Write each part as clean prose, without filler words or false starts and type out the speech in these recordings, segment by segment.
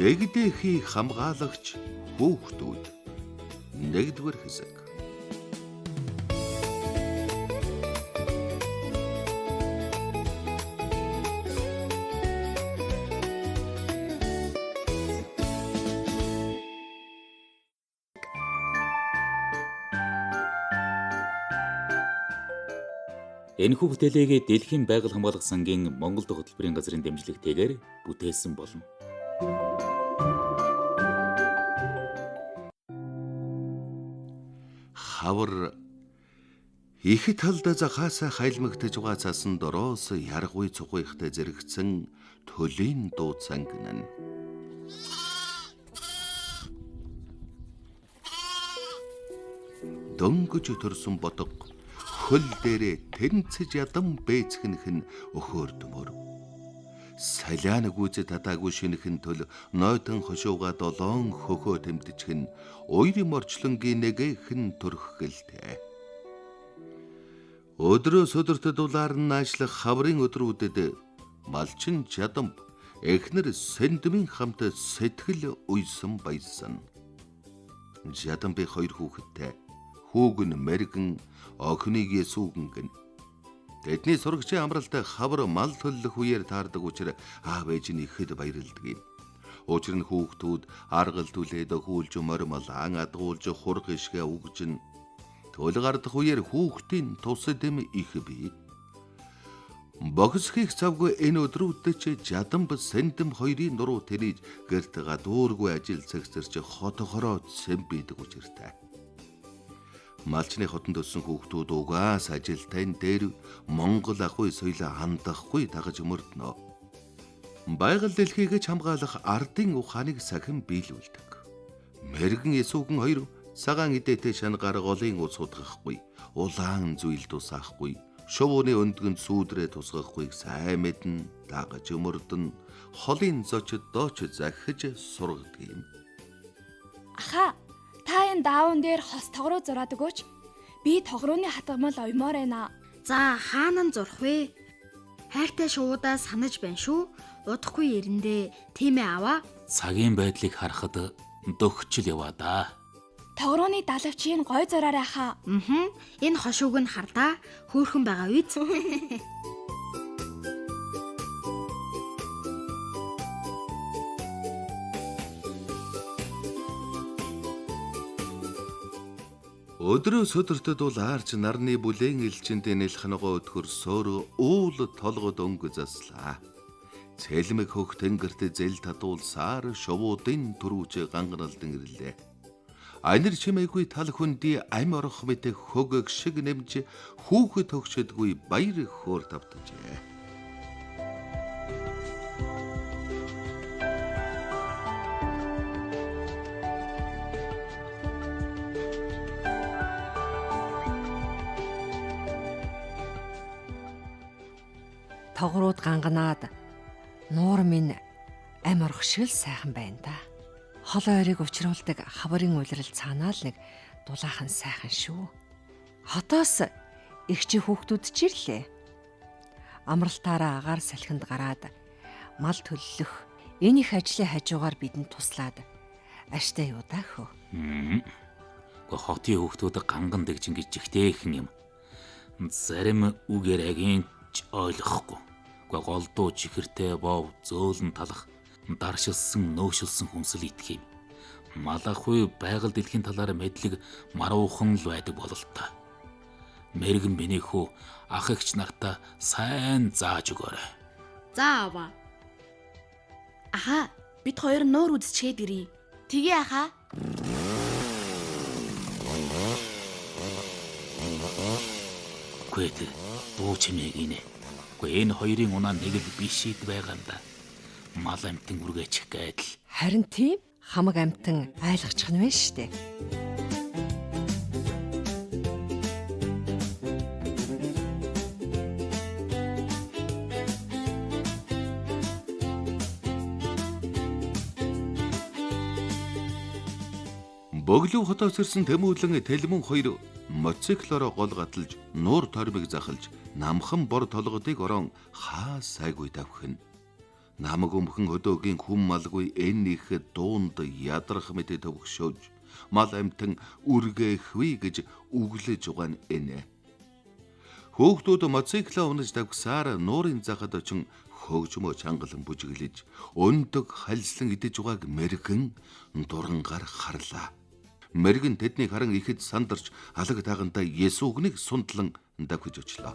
Дэгдэхий хамгаалагч хүүхдүүд. 1-р хэсэг. Энэхүү бүтээлийг Дэлхийн байгаль хамгаалах сангийн Монгол дахь хөтөлбөрийн газрын дэмжлэгтэйгээр бүтээсэн болно. Хавар ихэд талд захаасаа хайлмагтаж байгаа цасан дороос яргуй цугуйхтай зэрэгцэн төлийн дуу цангинана. Дөнгөж төрсөн бодго хөл дээрээ тэнцэж ядам бэцгэнэх нь өхөөрдөмөр. Саляан гүйцэд татаагүй шинэхэн төл нойтон хошууга 7 хөхөө тэмдчих нь уйрын морчлонгийн нэгэхэн төрөх гэлтэй. Өдрөөс өдөрт дулаар нь наашлах хаврын өдрүүдэд малчин чадамб эхнэр сэндмийн хамт сэтгэл уйсан баясан. Жадамбын 2 хүүхэдтэй хүүг нь мэргэн охиныг Есүгэн гэн. Тэдний сурагчийн амралтай хавар мал төлөх үеэр таардаг учраас аав ээж нь ихэд баярлдаг юм. Учир нь хүүхдүүд аргал түлээд өхүүлж мормол адгуулж хург ишгэ үгжин. Төлөг ардах үеэр хүүхдийн тусад эм их бий. Богсхийг завгүй энэ өдрүүдэд ч жадамб сэндэм 2-ын нуруу тэрийж гэрт гадуургүй ажил цагсэрч хотохороо цэмбийдэг учиртай. Малчны хотонд өссөн хүүхдүүд угаас ажилтай дээр Монгол ахуй соёлоо хандахгүй дагаж мөрднө. Байгаль дэлхийг хамгаалах ардын ухааныг сахин биелүүлдэг. Мэргэн Есүгэн 2 цагаан идээтэй шангаар голын ус судгахгүй, улаан зүйл тусаахгүй, шувууны өндгөнд сүүдрээ тусгахгүй сайн мэдэн дагаж мөрдөн холын зочид дооч захиж сургадаг юм. Аха, та энэ даавн дээр хос тогроо зураад өгөөч. Би тогрооны хатгамал оёмоор байна. За хаана нь зурх вэ? Хайртай шуудаа санаж байна шүү. Удахгүй ирэндээ тийм ээ аваа. Цагийн байдлыг харахад дөхчл яваа да. Тогрооны далавчийн гой зураарай хаа. Энэ хошууг нь хардаа хөөрхөн байгаа үйц. Өдрөөс өдөртөд бол аарч нарны бүлээн элчэнд нэлэх нөгөө өтгөр сөөр уул толгод өнгө заслаа. Цэлмэг хөх тэнгэрт зэл татуулсаар шувуудын түрүүж ганганалдан ирлээ. Айнэр чимээгүй тал хүндий ам орох мэт хөгөг шиг нэмж хүүхэд төгшөдгүй баяр хөөр тавтажээ. Тогрууд ганганаад нуур минь ам орох шиг л сайхан байна да. Хол ойрыг учруулдаг хаврын улирал цаанаа л нэг дулаахан сайхан шүү. Хотоос эгчи хүүхдүүд ч ирлээ. Амралтаараа агаар салхинд гараад мал төллөх энэ их ажлын хажуугаар бидэнд туслаад аштай юу даа хөө. Хотын хүүхдүүд ганган дэгжин гэж жигтэйхэн юм. Зарим үгээр агийн ойлгохгүй. Голдуу чихэртэй бов зөөлөн талах даршилсан нөөшилсэн хүнсэл идэх юм. Малахуй байгаль дэлхийн талаар мэдлэг маруухан л байдаг бололтой. Мэргэн бинийхүү ах эгч нартаа сайн зааж өгөөрэй. За аваа. Аха, бид хоёр нуур үзчихэд ирье. Тэгээ аха. Гүэд дуу чимээг инэ. Энэ хоёрын унаа нэг л биш ид байгаа юм да. Мал амтан үргээчих гэдэл. Харин тийм хамаг амтан айлгачих нь вэ штэ. Бөглөв хотоос ирсэн Тэмүүлэн Тэлмэн 2 моциклороо гол гаталж нуур тормыг захалж намхан бор толгодыг орон хаа сайгүй давхин. Намаг өмхөн өдөөгийн хүм малгүй энийхэд дуунд ядрах мэт төвөгшөөж мал амтан үргээхүй гэж үглэж байгаа нь энэ. Хөөгтүүд мотоциклаа унаж давгсаар нуурын захад очин хөгжмөө чангалан бүжиглэж өндөг хальслан идэж байгааг мэргэн дурангаар харлаа. Мэргэн тэднийг харан ихэд сандарч алаг таагантаа Есүс үгнийг сундлан давхиж очлоо.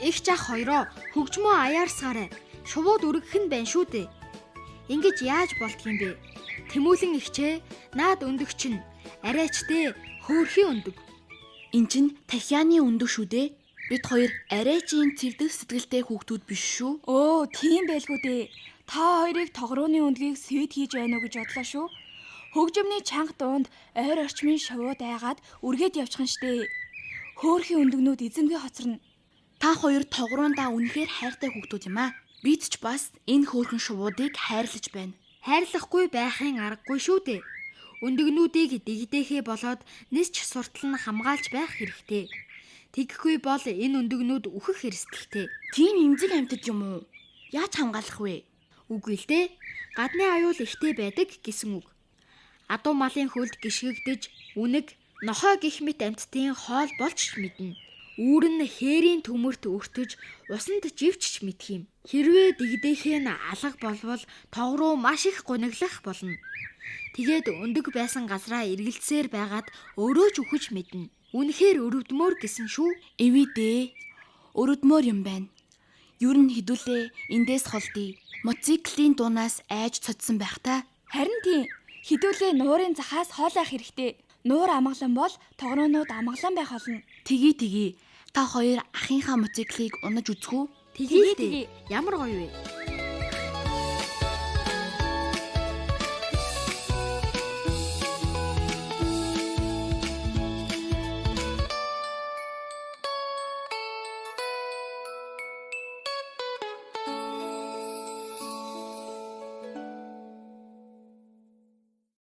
Их жах хоёроо хөгжмөө аяарсгаарай. Шувууд үргэх нь байна шүү дээ. Ингэж яаж болдгийм бэ? Тэмүүлэн ихчээ, наад өндөг чинь арайчтэй хөөрхийн өндөг. Эн чин Тахианы өндөг шүү дээ. Бид хоёр арайчийн цэвдэг сэтгэлтэй хүүхдүүд биш шүү. Өө, тийм байлгүй дээ. Та хоёрыг тогрооны өндгийг свет хийж байна уу гэж бодлоо шүү. Хөгжмөний чанга дуунд ойр орчмын шувууд айгаад үргээд явчихсан штэ. Хөөрхийн өндөгнүүд эзэмгүй хоцорно. Та хоёр тогроондаа үнэхээр хайртай хүүхдүүд юм аа. Бид ч бас энэ хөөрхөн шувуудыг хайрлаж байна. Хайрлахгүй байхын аргагүй шүү дээ. Өндөгнүүдийг дэгдээхээ болоод нисч суртал нь хамгаалж байх хэрэгтэй. Тэгэхгүй бол энэ өндөгнүүд үхэх эрсдэлтэй. Тийм эмзэг амьтад юм уу? Яаж хамгаалах вэ? Үгүй л дээ. Гадны аюул ихтэй байдаг гэсэн үг. Адуу малын хөлд гიშгэгдэж үнэг нохой гих мэт амьтдын хоол болж мэднэ. Үүр нь хээрийн төмөрт өртөж усанд живчж мэдх юм. Хэрвээ дэгдээхээ нь алга болвол тогруу маш их гуниглах болно. Тэгээд өндөг байсан газраа эргэлзээр байгаад өөрөө ч үхэж мэднэ. Үнэхээр өрөвдмөр гэсэн шүү. Эвээ дээ. Өрөвдмөр юм байна. Юу н хідүүлээ эндээс холдъё. Мотоциклийн дуунаас айж цодсон байх та. Харин тийм. Хідүүлээ нуурын захаас хоолойх хэрэгтэй. Нуур амгалан бол тогроонууд амгалан байх болно. Тгий. Та хоёр ахынхаа мотоциклийг унаж үзэх үү? Тэгээ. Ямар гоё вэ?